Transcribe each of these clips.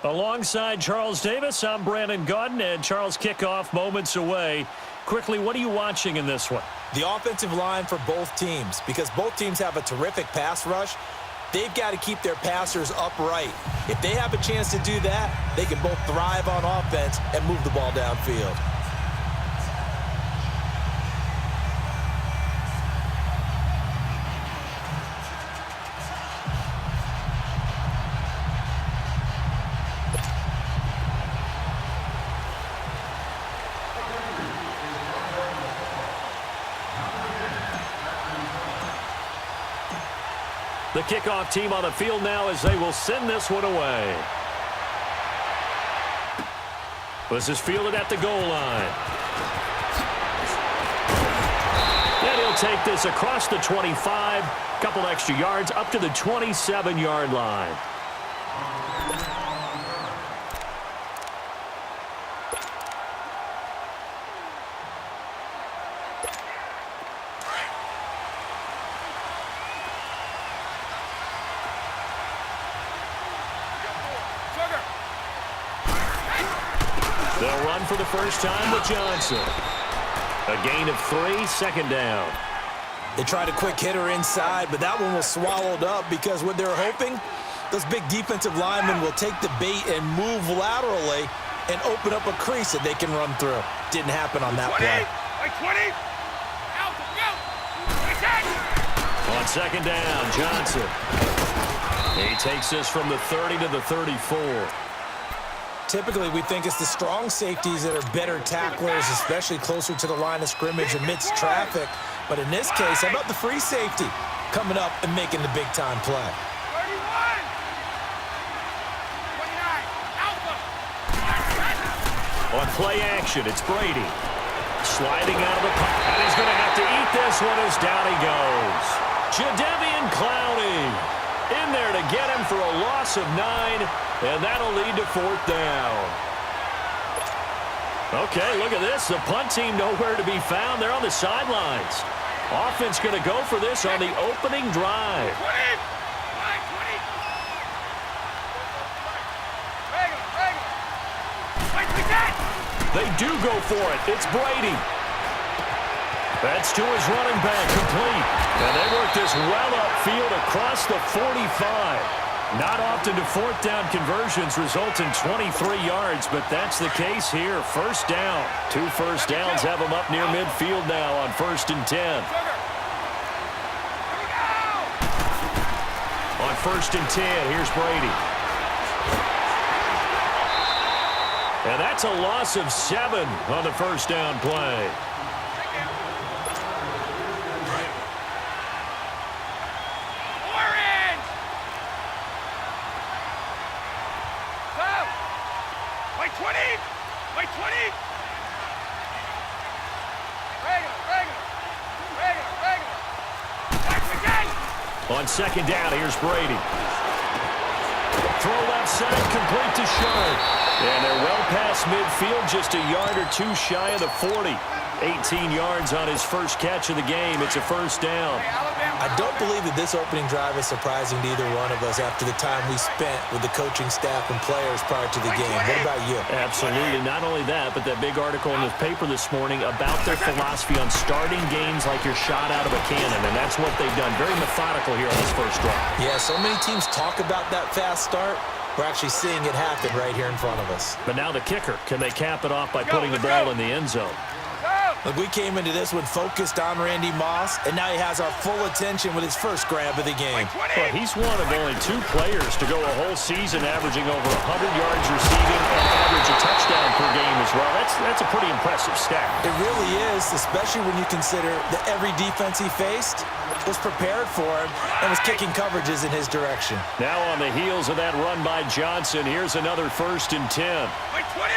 Alongside Charles Davis, I'm Brandon Gaudin, and Charles, kickoff moments away. Quickly, what are you watching in this one? The offensive line for both teams, because both teams have a terrific pass rush. They've got to keep their passers upright. If they have a chance to do that, they can both thrive on offense and move the ball downfield. The kickoff team on the field now as they will send this one away. This is fielded at the goal line. And he'll take this across the 25, couple extra yards up to the 27-yard line. They'll run for the first time with Johnson. A gain of 3, second down. They tried a quick hitter inside, but that one was swallowed up because what they're hoping, those big defensive linemen will take the bait and move laterally and open up a crease that they can run through. Didn't happen on that play. On second down, Johnson. He takes this from the 30 to the 34. Typically, we think it's the strong safeties that are better tacklers, especially closer to the line of scrimmage amidst traffic. But in this case, how about the free safety coming up and making the big-time play? 31, on play action, it's Brady. Sliding out of the pocket, and he's going to have to eat this one as down he goes. Jadeveon Clowney in there to get him for a loss of 9, and that'll lead to fourth down. Okay, look at this. The punt team nowhere to be found. They're on the sidelines. Offense going to go for this on the opening drive. They do go for it. It's Brady. That's to his running back, complete. And they work this well upfield across the 45. Not often do fourth down conversions result in 23 yards, but that's the case here. First down. 2 first downs have them up near midfield now on 1st and 10. On 1st and 10, here's Brady. And that's a loss of 7 on the first down play. On second down, here's Brady. Throw left side, complete to Sharp. And they're well past midfield, just a yard or 2 shy of the 40. 18 yards on his first catch of the game. It's a first down. I don't believe that this opening drive is surprising to either one of us after the time we spent with the coaching staff and players prior to the game. What about you? Absolutely. Not only that, but that big article in the paper this morning about their philosophy on starting games like you're shot out of a cannon, and that's what they've done. Very methodical here on this first drive. Yeah, so many teams talk about that fast start. We're actually seeing it happen right here in front of us. But now the kicker. Can they cap it off by putting the ball in the end zone? Look, we came into this one focused on Randy Moss, and now he has our full attention with his first grab of the game. Well, he's one of only 2 players to go a whole season averaging over 100 yards receiving and average a touchdown per game as well. That's a pretty impressive stat. It really is, especially when you consider that every defense he faced was prepared for him and was kicking coverages in his direction. Now on the heels of that run by Johnson, here's another 1st and 10. Wait, 20!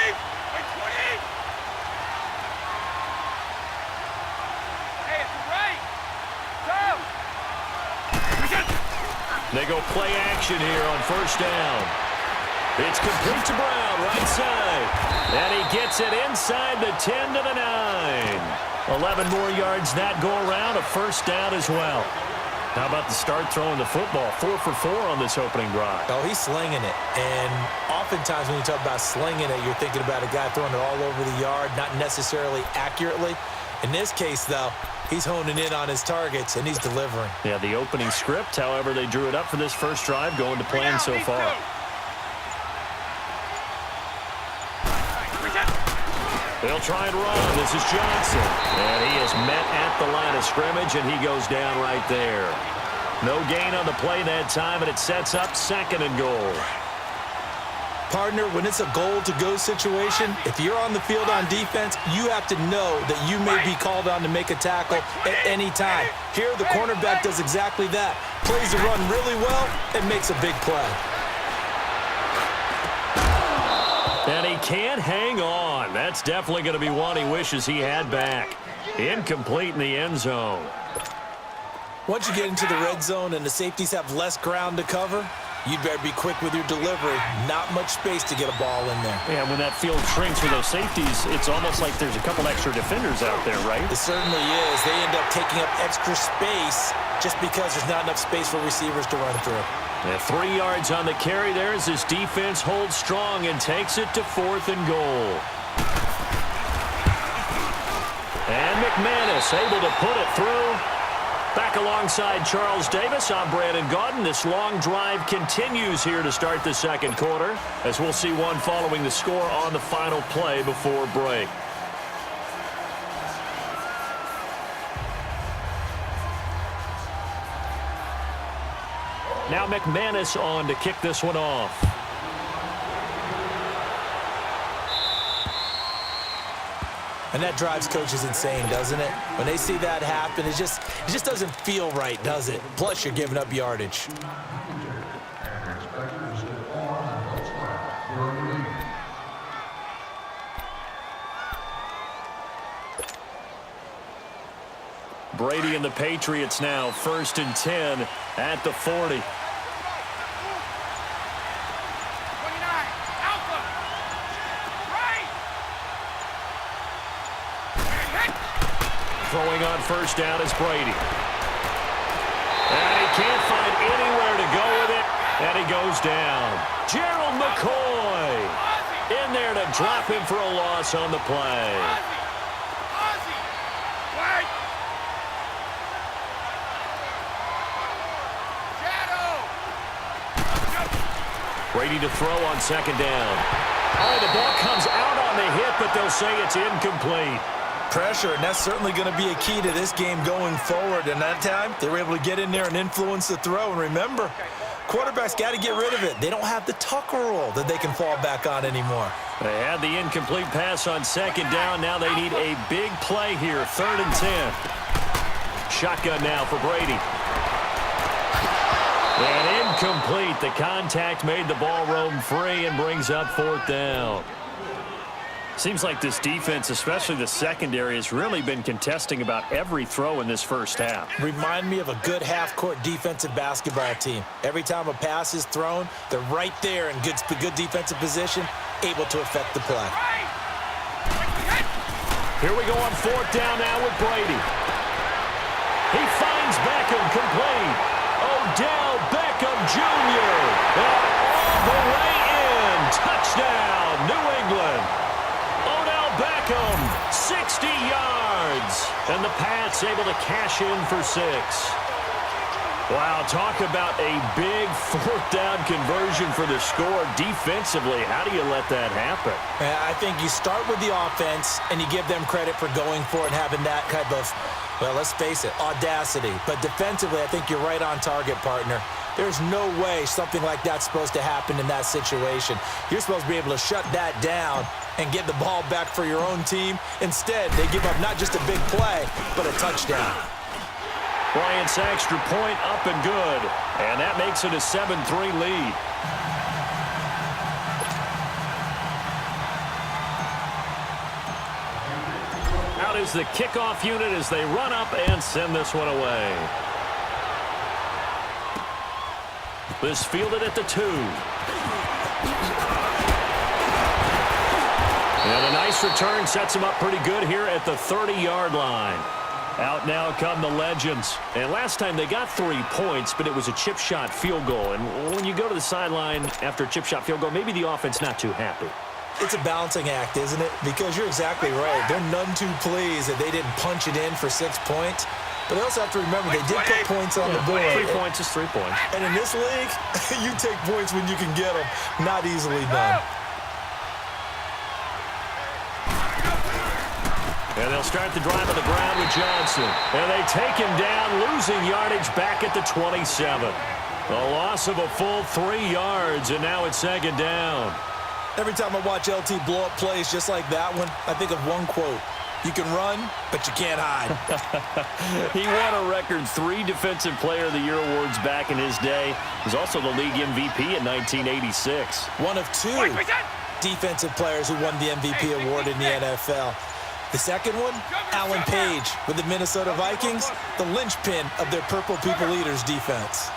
They go play action here on first down. It's complete to Brown, right side. And he gets it inside the 10 to the 9. 11 more yards that go around, a first down as well. How about the start throwing the football? 4 for 4 on this opening drive. Oh, he's slinging it. And oftentimes when you talk about slinging it, you're thinking about a guy throwing it all over the yard, not necessarily accurately. In this case, though, he's honing in on his targets, and he's delivering. Yeah, the opening script, however, they drew it up for this first drive, going to plan so far. They'll try and run. This is Johnson. And he is met at the line of scrimmage, and he goes down right there. No gain on the play that time, and it sets up 2nd and goal. Partner, when it's a goal-to-go situation, if you're on the field on defense, you have to know that you may be called on to make a tackle at any time. Here, the cornerback does exactly that. Plays the run really well and makes a big play. And he can't hang on. That's definitely going to be one he wishes he had back. Incomplete in the end zone. Once you get into the red zone and the safeties have less ground to cover, you'd better be quick with your delivery. Not much space to get a ball in there. Yeah, when that field shrinks for those safeties, it's almost like there's a couple extra defenders out there, right? It certainly is. They end up taking up extra space just because there's not enough space for receivers to run through. And 3 yards on the carry there as this defense holds strong and takes it to 4th and goal. And McManus able to put it through. Back alongside Charles Davis, I'm Brandon Gaudin. This long drive continues here to start the 2nd quarter, as we'll see one following the score on the final play before break. Now McManus on to kick this one off. And that drives coaches insane, doesn't it? When they see that happen, it just doesn't feel right, does it? Plus, you're giving up yardage. Brady and the Patriots now 1st and 10 at the 40. Throwing on 1st down is Brady. And he can't find anywhere to go with it, and he goes down. Gerald McCoy in there to drop him for a loss on the play. Brady to throw on 2nd down. Oh, the ball comes out on the hit, but they'll say it's incomplete. Pressure, and that's certainly going to be a key to this game going forward. And that time, they were able to get in there and influence the throw. And remember, quarterbacks got to get rid of it. They don't have the Tucker rule that they can fall back on anymore. They had the incomplete pass on 2nd down. Now they need a big play here, 3rd and 10. Shotgun now for Brady. And incomplete. The contact made the ball roam free and brings up 4th down. Seems like this defense, especially the secondary, has really been contesting about every throw in this first half. Remind me of a good half-court defensive basketball team. Every time a pass is thrown, they're right there in good defensive position, able to affect the play. Here we go on 4th down now with Brady. He finds Beckham complete. Odell Beckham Jr. And all the way in. Touchdown, New England. Beckham, 60 yards. And the Pats able to cash in for 6. Wow, talk about a big 4th down conversion for the score. Defensively, how do you let that happen? I think you start with the offense, and you give them credit for going for it and having that kind of, well, let's face it, audacity. But defensively, I think you're right on target, partner. There's no way something like that's supposed to happen in that situation. You're supposed to be able to shut that down and get the ball back for your own team. Instead, they give up not just a big play, but a touchdown. Bryant's extra point up and good. And that makes it a 7-3 lead. Out is the kickoff unit as they run up and send this one away. This fielded at the 2. And a nice return sets him up pretty good here at the 30-yard line. Out now come the Legends. And last time they got 3 points, but it was a chip shot field goal. And when you go to the sideline after a chip shot field goal, maybe the offense not too happy. It's a balancing act, isn't it? Because you're exactly right. They're none too pleased that they didn't punch it in for 6 points. But they also have to remember they did put points on the board. 3 points is 3 points. And in this league, you take points when you can get them. Not easily done. And they'll start the drive on the ground with Johnson. And they take him down, losing yardage back at the 27. A loss of a full 3 yards, and now it's 2nd down. Every time I watch LT blow up plays just like that one, I think of one quote. You can run, but you can't hide. He won a record 3 Defensive Player of the Year awards back in his day. He was also the league MVP in 1986. One of 2 defensive players who won the MVP award in the NFL. The second one, Alan Page with the Minnesota Vikings, the linchpin of their Purple People Eaters defense.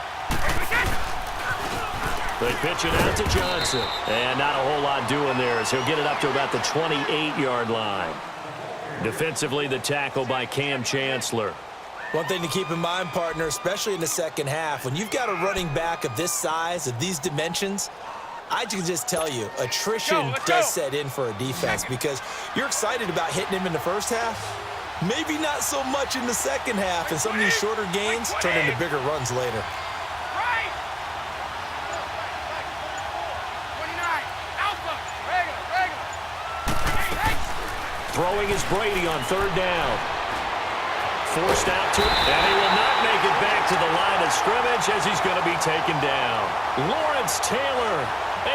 They pitch it out to Johnson. And not a whole lot doing there as he'll get it up to about the 28-yard line. Defensively, the tackle by Cam Chancellor. One thing to keep in mind, partner, especially in the second half, when you've got a running back of this size, of these dimensions, I can just tell you, attrition does set in for a defense because you're excited about hitting him in the first half. Maybe not so much in the second half, and some of these shorter gains turn into bigger runs later. Throwing is Brady on 3rd down. Forced out to it, and he will not make it back to the line of scrimmage as he's going to be taken down. Lawrence Taylor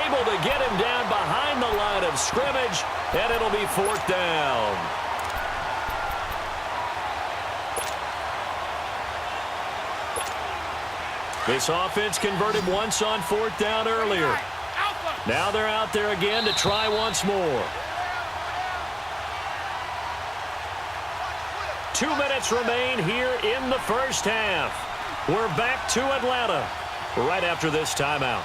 able to get him down behind the line of scrimmage, and it'll be 4th down. This offense converted once on 4th down earlier. Now they're out there again to try once more. 2 minutes remain here in the first half. We're back to Atlanta right after this timeout.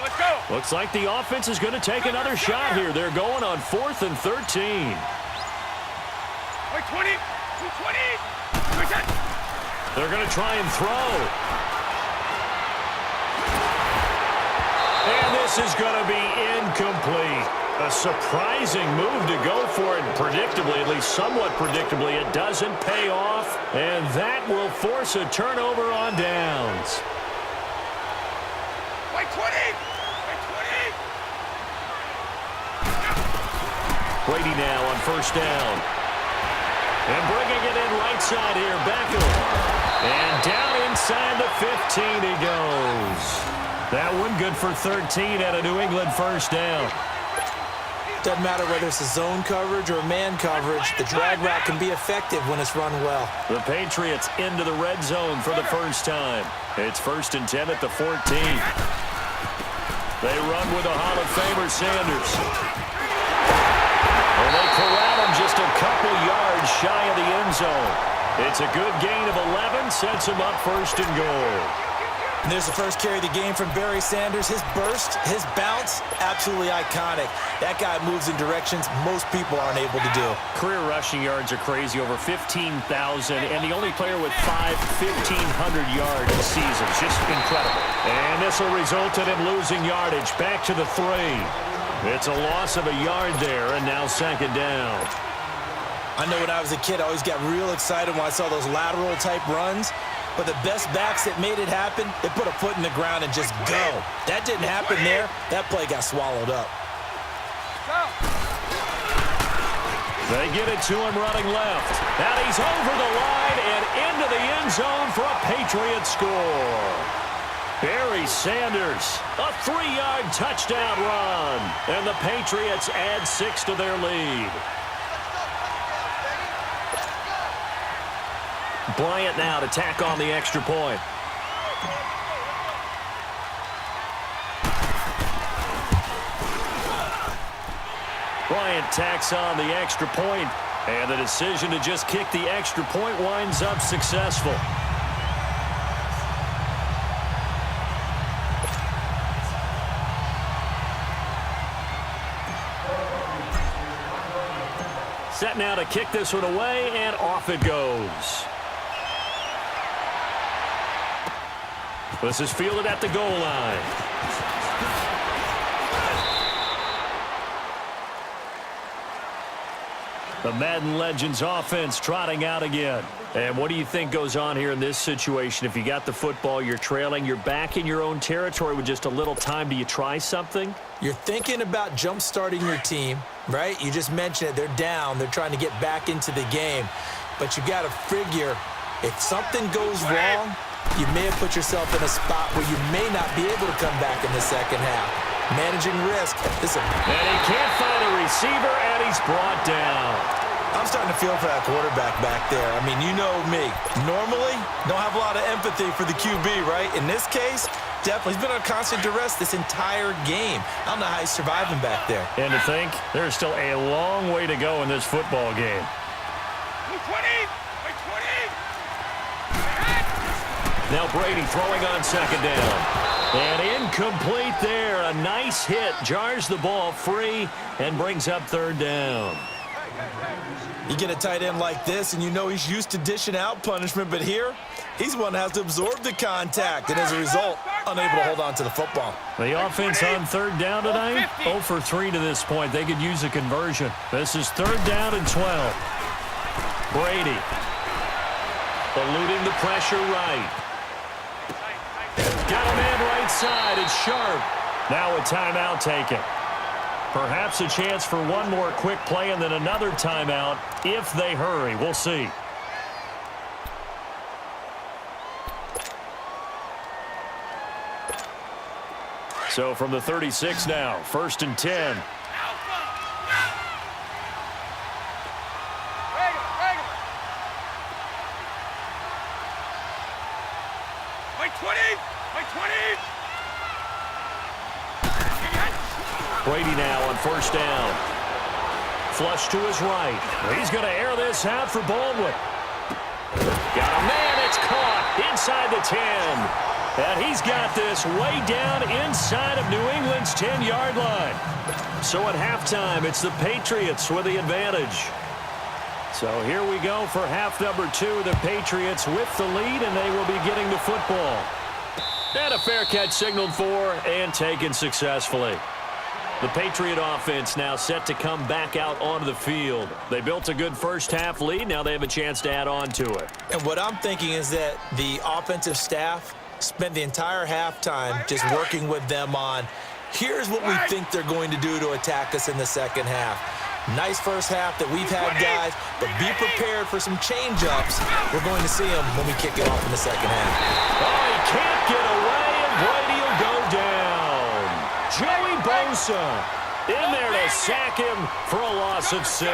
Let's go. Looks like the offense is going to take another shot here. They're going on 4th and 13. Wait, 20. 20. They're going to try and throw. And this is going to be incomplete. A surprising move to go for it, predictably, at least somewhat predictably. It doesn't pay off, and that will force a turnover on downs. Wait, 20. Brady now on 1st down. And bringing it in right side here, Beckham. And down inside the 15 he goes. That one good for 13 at a New England 1st down. Doesn't matter whether it's a zone coverage or man coverage, the drag route can be effective when it's run well. The Patriots into the red zone for the first time. It's 1st and 10 at the 14. They run with a Hall of Famer, Sanders. And they corral him just a couple yards shy of the end zone. It's a good gain of 11, sets him up 1st and goal. And there's the first carry of the game from Barry Sanders. His burst, his bounce, absolutely iconic. That guy moves in directions most people aren't able to do. Career rushing yards are crazy, over 15,000, and the only player with 1,500-yard seasons. Just incredible. And this will result in him losing yardage back to the 3. It's a loss of a yard there, and now 2nd down. I know when I was a kid, I always got real excited when I saw those lateral-type runs. But the best backs that made it happen, they put a foot in the ground and just go. That didn't happen there. That play got swallowed up. They get it to him running left. And he's over the line and into the end zone for a Patriot score. Barry Sanders, a 3-yard touchdown run. And the Patriots add 6 to their lead. Bryant now to tack on the extra point. Bryant tacks on the extra point, and the decision to just kick the extra point winds up successful. Set now to kick this one away, and off it goes. This is fielded at the goal line. The Madden Legends offense trotting out again. And what do you think goes on here in this situation? If you got the football, you're trailing, you're back in your own territory with just a little time. Do you try something? You're thinking about jump-starting your team, right? You just mentioned it. They're down. They're trying to get back into the game. But you got to figure if something goes wrong, you may have put yourself in a spot where you may not be able to come back in the second half. Managing risk. Listen. And he can't find a receiver, and he's brought down. I'm starting to feel for that quarterback back there. I mean, you know me. Normally, don't have a lot of empathy for the QB, right? In this case, definitely. He's been on constant duress this entire game. I don't know how he's surviving back there. And to think, there's still a long way to go in this football game. 20! Now Brady throwing on second down. And incomplete there. A nice hit. Jars the ball free and brings up third down. You get a tight end like this, and you know he's used to dishing out punishment, but here, he's the one that has to absorb the contact, and as a result, unable to hold on to the football. The offense on third down tonight, 0 for 3 to this point. They could use a conversion. This is third down and 12. Brady eluding the pressure right. Got a man right side. It's Sharp. Now a timeout taken. Perhaps a chance for one more quick play and then another timeout if they hurry. We'll see. So from the 36 now, 1st and 10. Brady now on first down. Flush to his right. He's going to air this out for Baldwin. Got a man. It's caught inside the 10. And he's got this way down inside of New England's 10-yard line. So at halftime, it's the Patriots with the advantage. So here we go for half number 2. The Patriots with the lead, and they will be getting the football. And a fair catch signaled for and taken successfully. The Patriot offense now set to come back out onto the field. They built a good first-half lead. Now they have a chance to add on to it. And what I'm thinking is that the offensive staff spent the entire halftime just working with them on, here's what we think they're going to do to attack us in the second half. Nice first half that we've had, guys, but be prepared for some change-ups. We're going to see them when we kick it off in the second half. Oh, he can't get away, and Brady will go down. Joey Bosa in there to sack him for a loss of 6.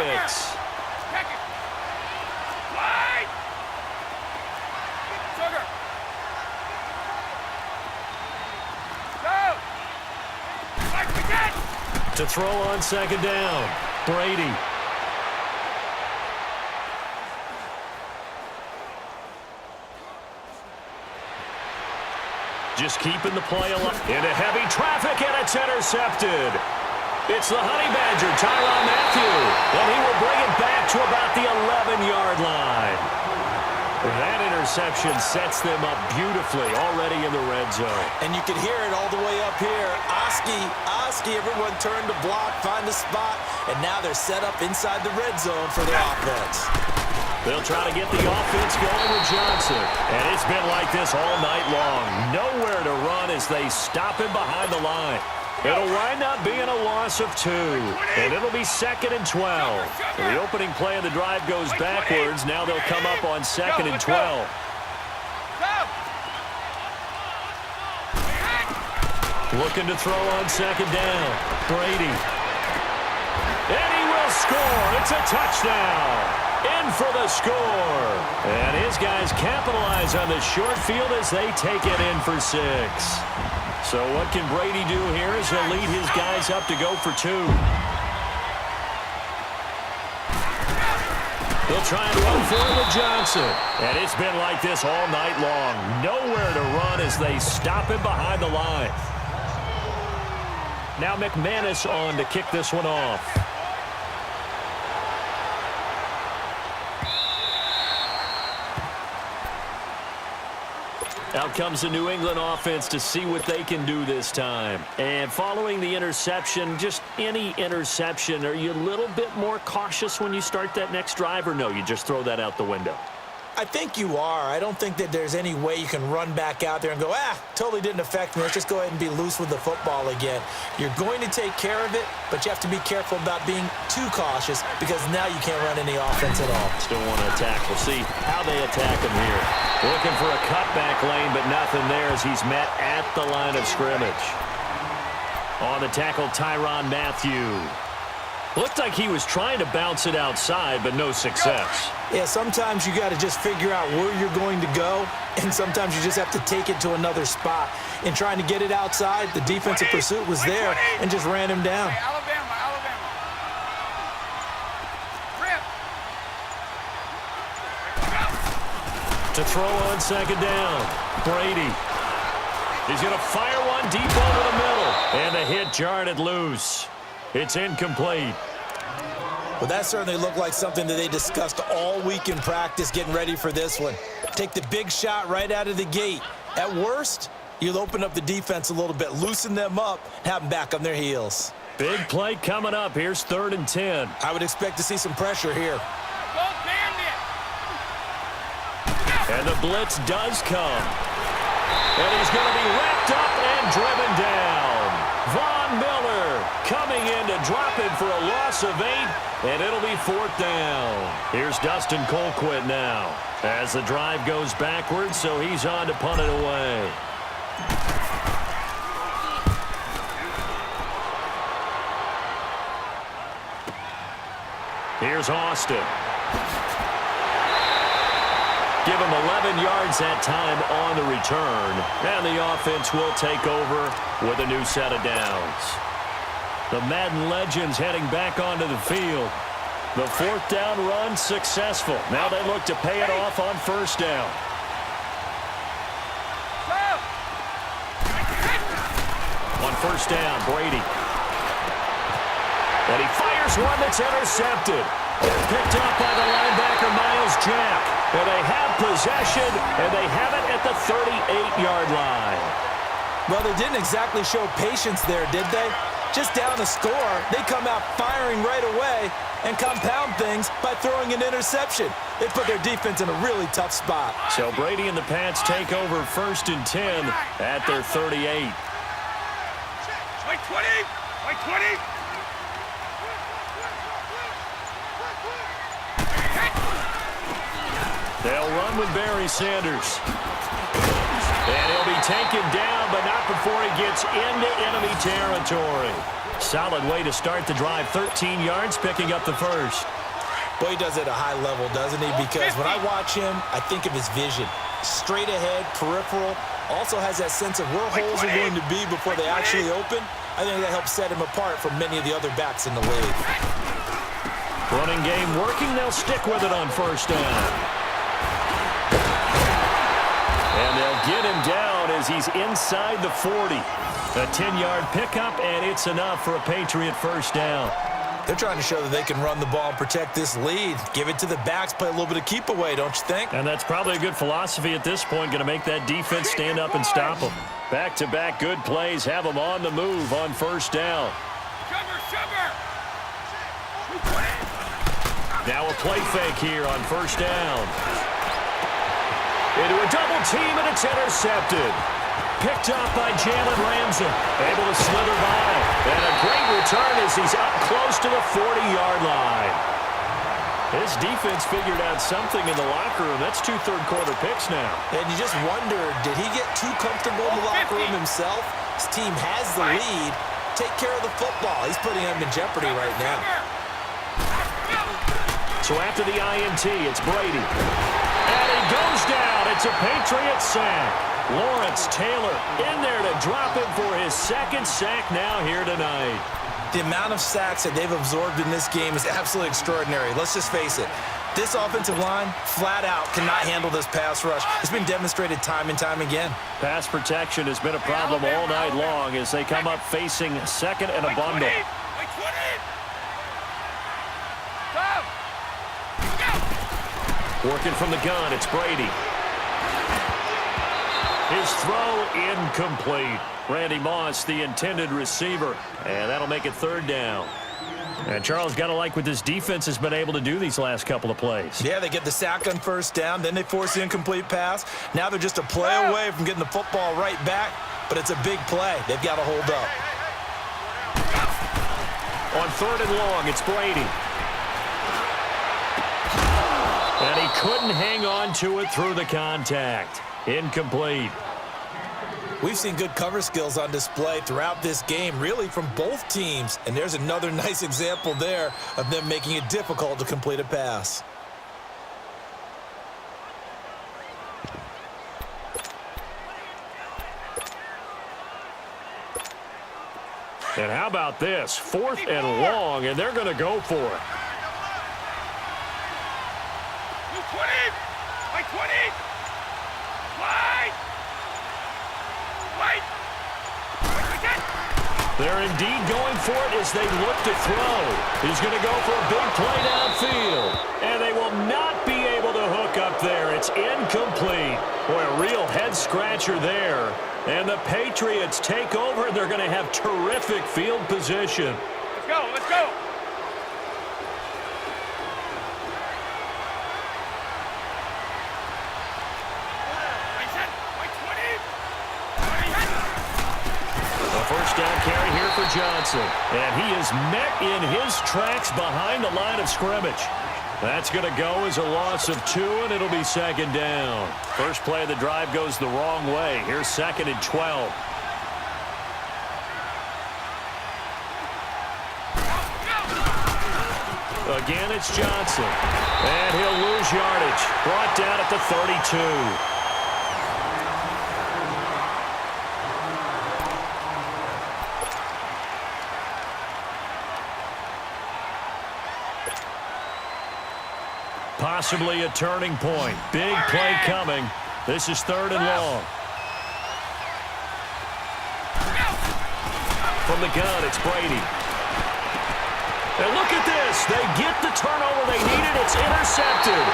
To throw on second down, Brady. Just keeping the play alive. Into heavy traffic, and it's intercepted. It's the Honey Badger, Tyrann Mathieu, and he will bring it back to about the 11-yard line. That interception sets them up beautifully already in the red zone. And you can hear it all the way up here. Oski, everyone turned to block, find a spot, and now they're set up inside the red zone for their offense. They'll try to get the offense going with Johnson. And it's been like this all night long. Nowhere to run as they stop him behind the line. It'll wind up being a loss of 2. And it'll be 2nd and 12. The opening play of the drive goes backwards. Now they'll come up on 2nd and 12. Looking to throw on second down. Brady. And he will score. It's a touchdown. In for the score. And his guys capitalize on the short field as they take it in for 6. So what can Brady do here as he'll lead his guys up to go for 2? They'll try and run for it with Johnson. And it's been like this all night long. Nowhere to run as they stop him behind the line. Now McManus on to kick this one off. Out comes the New England offense to see what they can do this time. And following the interception, just any interception, are you a little bit more cautious when you start that next drive, or no, you just throw that out the window? I think you are. I don't think that there's any way you can run back out there and go, totally didn't affect me. Let's just go ahead and be loose with the football again. You're going to take care of it, but you have to be careful about being too cautious because now you can't run any offense at all. Still want to attack. We'll see how they attack him here. Looking for a cutback lane, but nothing there as he's met at the line of scrimmage. On the tackle, Tyrann Mathieu. Looked like he was trying to bounce it outside, but no success. Yeah, sometimes you got to just figure out where you're going to go, and sometimes you just have to take it to another spot. In trying to get it outside, the defensive pursuit was there and just ran him down. Alabama. Rip. To throw on second down, Brady. He's going to fire one deep over the middle, and the hit jarred it loose. It's incomplete. Well, that certainly looked like something that they discussed all week in practice getting ready for this one. Take the big shot right out of the gate. At worst, you'll open up the defense a little bit, loosen them up, have them back on their heels. Big play coming up. Here's 3rd and 10. I would expect to see some pressure here. Go, damn it. And the blitz does come. And he's going to be wrapped up and driven down. Von Miller coming in to drop him for a loss of 8, and it'll be 4th down. Here's Dustin Colquitt now as the drive goes backwards, so he's on to punt it away. Here's Austin. Give him 11 yards that time on the return. And the offense will take over with a new set of downs. The Madden legends heading back onto the field. The 4th down run successful. Now they look to pay it off on 1st down. On 1st down, Brady. And he fires one that's intercepted. Picked up by the linebacker, Miles Jack. And they have possession, and they have it at the 38-yard line. Well, they didn't exactly show patience there, did they? Just down a score, they come out firing right away and compound things by throwing an interception. They put their defense in a really tough spot. So Brady and the Pats take over 1st and 10 at their 38. Wait 20. Wait 20. They'll run with Barry Sanders. And he'll be taken down, but not before he gets into enemy territory. Solid way to start the drive. 13 yards, picking up the 1st. Boy, he does it at a high level, doesn't he? Because when I watch him, I think of his vision. Straight ahead, peripheral. Also has that sense of where holes are going to be before they actually open. I think that helps set him apart from many of the other backs in the league. Running game working. They'll stick with it on 1st down. And they'll get him down as he's inside the 40. A 10-yard pickup, and it's enough for a Patriot 1st down. They're trying to show that they can run the ball and protect this lead. Give it to the backs, play a little bit of keep away, don't you think? And that's probably a good philosophy at this point, going to make that defense stand up and stop them. Back-to-back good plays have them on the move on 1st down. Sugar. Now a play fake here on 1st down. Into a double team, and it's intercepted. Picked up by Jalen Ramsey. Able to slither by. And a great return as he's up close to the 40-yard line. His defense figured out something in the locker room. That's 2 third-quarter picks now. And you just wonder, did he get too comfortable in the locker room himself? His team has the lead. Take care of the football. He's putting him in jeopardy right now. So after the INT, it's Brady. And he goes down. It's a Patriot sack. Lawrence Taylor in there to drop him for his 2nd sack now here tonight. The amount of sacks that they've absorbed in this game is absolutely extraordinary. Let's just face it. This offensive line, flat out, cannot handle this pass rush. It's been demonstrated time and time again. Pass protection has been a problem all night long as they come up facing second and a bundle. Working from the gun, it's Brady. His throw incomplete. Randy Moss, the intended receiver, and that'll make it third down. And Charles, got to like what this defense has been able to do these last couple of plays. Yeah, they get the sack on first down, then they force the incomplete pass. Now they're just a play away from getting the football right back, but it's a big play. They've got to hold up. On third and long, it's Brady. And he couldn't hang on to it through the contact. Incomplete. We've seen good cover skills on display throughout this game, really from both teams. And there's another nice example there of them making it difficult to complete a pass. And how about this? Fourth and long, and they're going to go for it. 20! By 20! Wide! Wide! They're indeed going for it as they look to throw. He's going to go for a big play downfield. And they will not be able to hook up there. It's incomplete. Boy, a real head-scratcher there. And the Patriots take over. They're going to have terrific field position. Let's go, let's go! First down carry here for Johnson. And he is met in his tracks behind the line of scrimmage. That's going to go as a loss of 2, and it'll be second down. First play of the drive goes the wrong way. Here's second and 12. Again, it's Johnson. And he'll lose yardage. Brought down at the 32. Possibly a turning point. Big play coming. This is third and long. From the gun, it's Brady. And look at this. They get the turnover they needed. It's intercepted.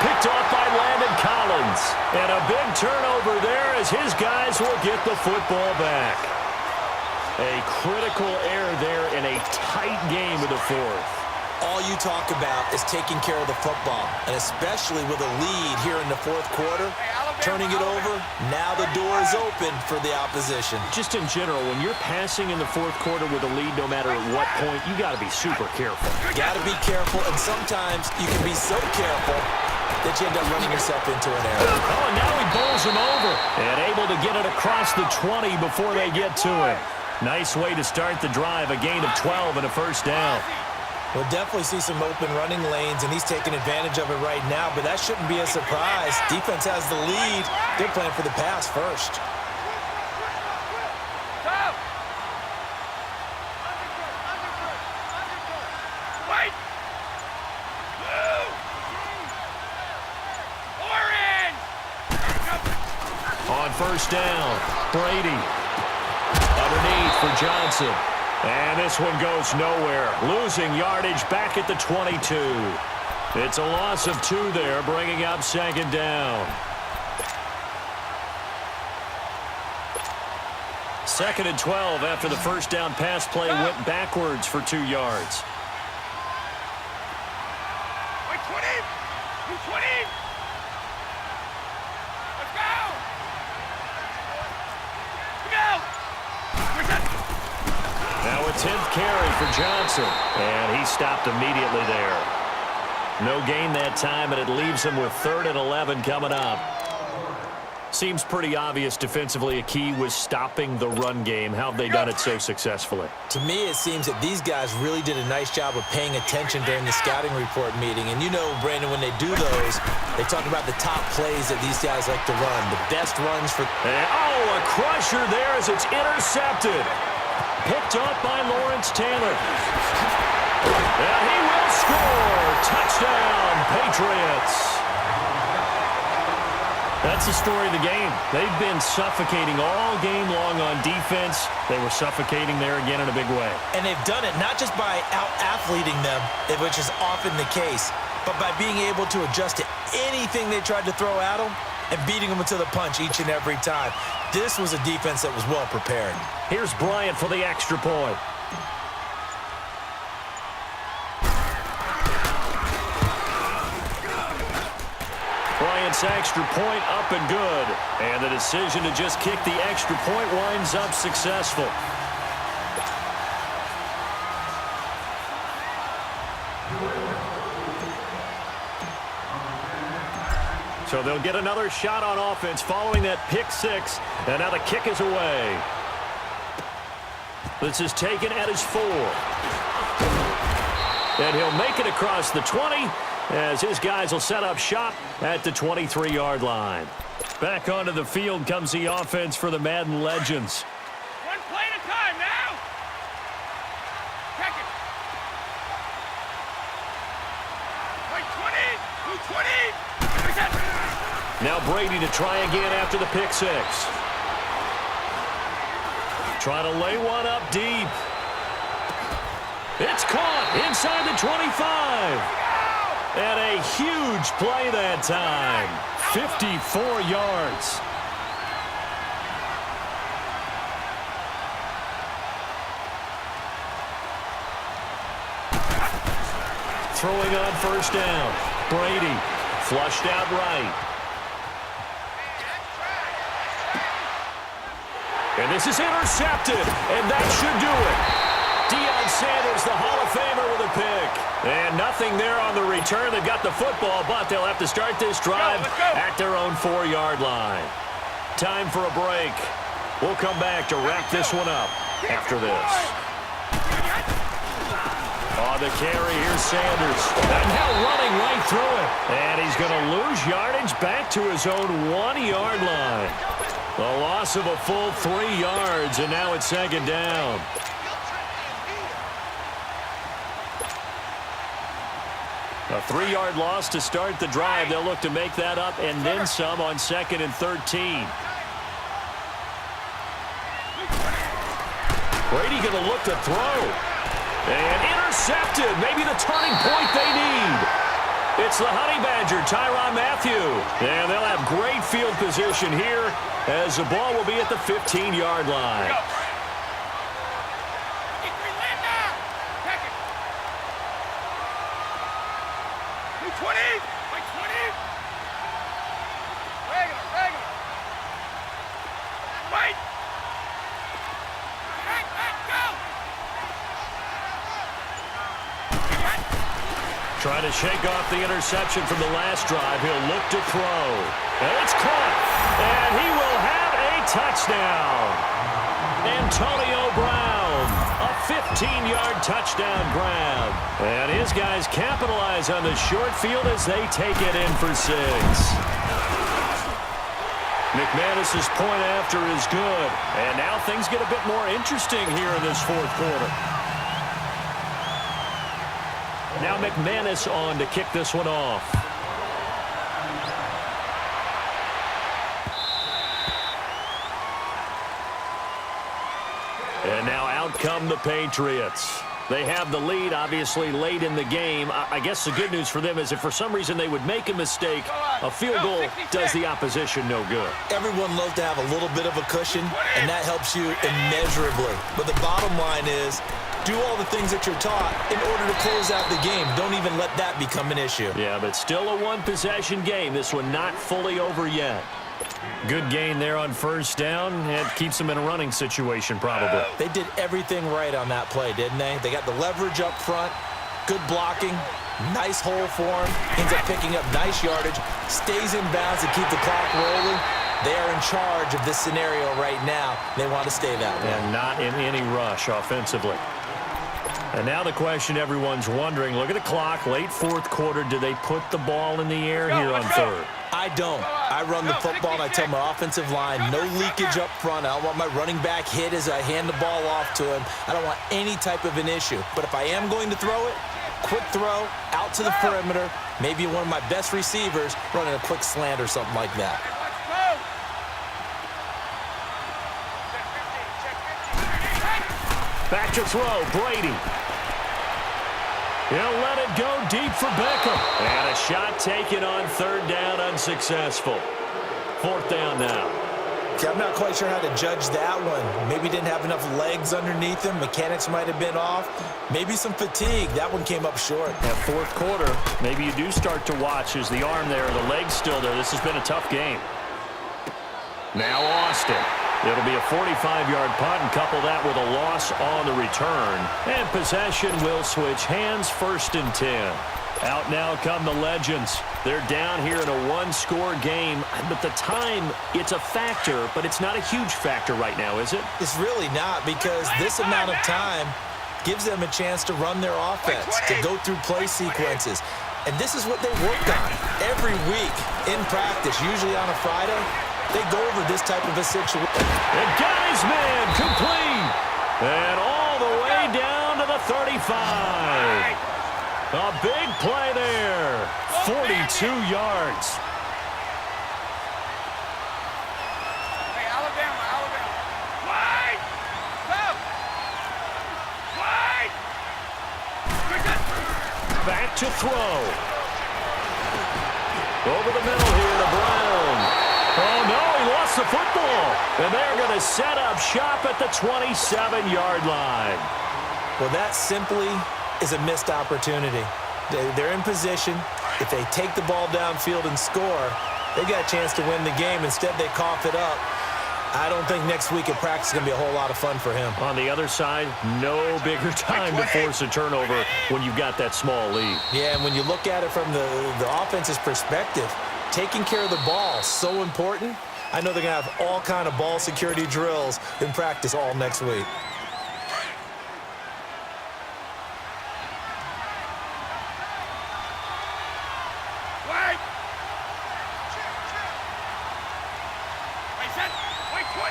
Picked off by Landon Collins. And a big turnover there as his guys will get the football back. A critical error there in a tight game of the fourth. All you talk about is taking care of the football, and especially with a lead here in the fourth quarter, turning it over, now the door is open for the opposition. Just in general, when you're passing in the fourth quarter with a lead, no matter at what point, you got to be super careful. Got to be careful, and sometimes you can be so careful that you end up running yourself into an error. Oh, and now he bowls him over and able to get it across the 20 before they get to it. Nice way to start the drive, a gain of 12 and a first down. We'll definitely see some open running lanes, and he's taking advantage of it right now, but that shouldn't be a surprise. Defense has the lead. They're playing for the pass first. Wait! Move! Orange! On first down, Brady. Underneath for Johnson. And this one goes nowhere. Losing yardage back at the 22. It's a loss of 2 there, bringing up second down. Second and 12 after the first down pass play went backwards for 2 yards. Wait, 20! 20! Let's go! Let's go! Now a 10th carry for Johnson, and he stopped immediately there. No gain that time, and it leaves him with third and 11 coming up. Seems pretty obvious defensively a key was stopping the run game. How have they done it so successfully? To me, it seems that these guys really did a nice job of paying attention during the scouting report meeting. And you know, Brandon, when they do those, they talk about the top plays that these guys like to run, the best runs for... And, oh, a crusher there as it's intercepted. Picked up by Lawrence Taylor. And he will score. Touchdown, Patriots. That's the story of the game. They've been suffocating all game long on defense. They were suffocating there again in a big way. And they've done it not just by out-athleting them, which is often the case, but by being able to adjust to anything they tried to throw at them and beating them to the punch each and every time. This was a defense that was well prepared. Here's Bryant for the extra point. Bryant's extra point up and good. And the decision to just kick the extra point winds up successful. So they'll get another shot on offense following that pick six. And now the kick is away. This is taken at his 4. And he'll make it across the 20 as his guys will set up shop at the 23-yard line. Back onto the field comes the offense for the Madden legends. One play at a time now. Check it. Wait, 20. 220. Now Brady to try again after the pick six. Trying to lay one up deep. It's caught inside the 25. And a huge play that time. 54 yards. Throwing on first down. Brady flushed out right. And this is intercepted. And that should do it. Deion Sanders, the Hall of Famer, with a pick. And nothing there on the return. They've got the football, but they'll have to start this drive at their own 4-yard line. Time for a break. We'll come back to wrap this one up after this. On the carry, here's Sanders. And now running right through it. And he's going to lose yardage back to his own 1-yard line. The loss of a full 3 yards, and now it's second down. A 3-yard loss to start the drive. They'll look to make that up and then some on 2nd and 13. Brady going to look to throw. And intercepted. Maybe the turning point they need. It's the Honey Badger, Tyrann Mathieu. And they'll have great field position here as the ball will be at the 15-yard line. 20! Like 20! Regular. Wait! Go! Trying to shake off the interception from the last drive. He'll look to throw. And it's caught. And he will have a touchdown. Antonio Brown, a 15-yard touchdown grab. And his guys capitalize on the short field as they take it in for 6. McManus's point after is good. And now things get a bit more interesting here in this 4th quarter. Now McManus on to kick this one off. And now out come the Patriots. They have the lead, obviously, late in the game. I guess the good news for them is if for some reason they would make a mistake, a field goal does the opposition no good. Everyone loves to have a little bit of a cushion, and that helps you immeasurably. But the bottom line is, do all the things that you're taught in order to close out the game. Don't even let that become an issue. Yeah, but still a one-possession game. This one not fully over yet. Good gain there on first down. It keeps them in a running situation, probably. They did everything right on that play, didn't they? They got the leverage up front, good blocking, nice hole for him, ends up picking up nice yardage, stays in bounds to keep the clock rolling. They are in charge of this scenario right now. They want to stay that way. And not in any rush offensively. And now the question everyone's wondering, look at the clock, late fourth quarter, do they put the ball in the air here on third? I don't. I run the football and I tell my offensive line, no leakage up front. I don't want my running back hit as I hand the ball off to him. I don't want any type of an issue. But if I am going to throw it, quick throw, out to the perimeter, maybe one of my best receivers running a quick slant or something like that. Back to throw, Brady. He'll let it go deep for Beckham. And a shot taken on third down, unsuccessful. Fourth down now. See, I'm not quite sure how to judge that one. Maybe didn't have enough legs underneath him. Mechanics might have been off. Maybe some fatigue. That one came up short. At fourth quarter, maybe you do start to watch as the arm there, the leg's still there. This has been a tough game. Now Austin. It'll be a 45-yard punt, and couple that with a loss on the return. And possession will switch hands, 1st and 10. Out now come the Legends. They're down here in a one-score game, but the time, it's a factor, but it's not a huge factor right now, is it? It's really not, because this amount of time gives them a chance to run their offense, to go through play sequences. And this is what they worked on every week in practice, usually on a Friday. They go over this type of a situation. And got his man complete. And all the way down to the 35. A big play there. 42 yards. Hey, Alabama. Wide. Go. Wide. Back to throw. Over the middle here to Brown. Oh, no, he lost the football. And they're going to set up shop at the 27-yard line. Well, that simply is a missed opportunity. They're in position. If they take the ball downfield and score, they got a chance to win the game. Instead, they cough it up. I don't think next week at practice is going to be a whole lot of fun for him. On the other side, no bigger time to force a turnover when you've got that small lead. Yeah, and when you look at it from the offense's perspective, taking care of the ball, so important. I know they're going to have all kind of ball security drills in practice all next week. Wide. Wait, set. Wait, 20.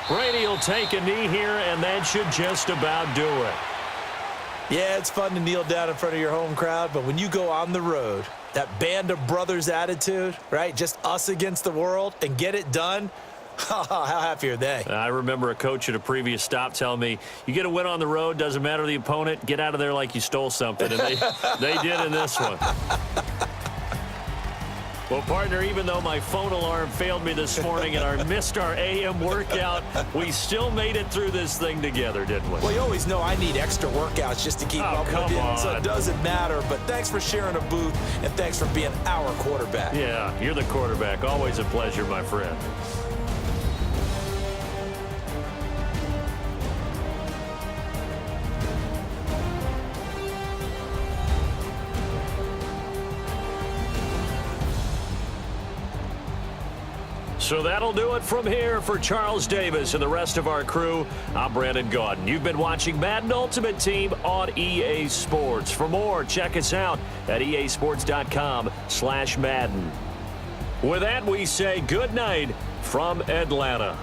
Brady will take a knee here, and that should just about do it. Yeah, it's fun to kneel down in front of your home crowd, but when you go on the road, that band of brothers attitude, right, just us against the world, and get it done, how happy are they? I remember a coach at a previous stop telling me, you get a win on the road, doesn't matter the opponent, get out of there like you stole something, and they did in this one. Well, partner, even though my phone alarm failed me this morning and I missed our AM workout, we still made it through this thing together, didn't we? Well, you always know I need extra workouts just to keep up with it, so it doesn't matter. But thanks for sharing a booth, and thanks for being our quarterback. Yeah, you're the quarterback. Always a pleasure, my friend. So that'll do it from here for Charles Davis and the rest of our crew. I'm Brandon Gaudin. You've been watching Madden Ultimate Team on EA Sports. For more, check us out at easports.com/Madden. With that, we say good night from Atlanta.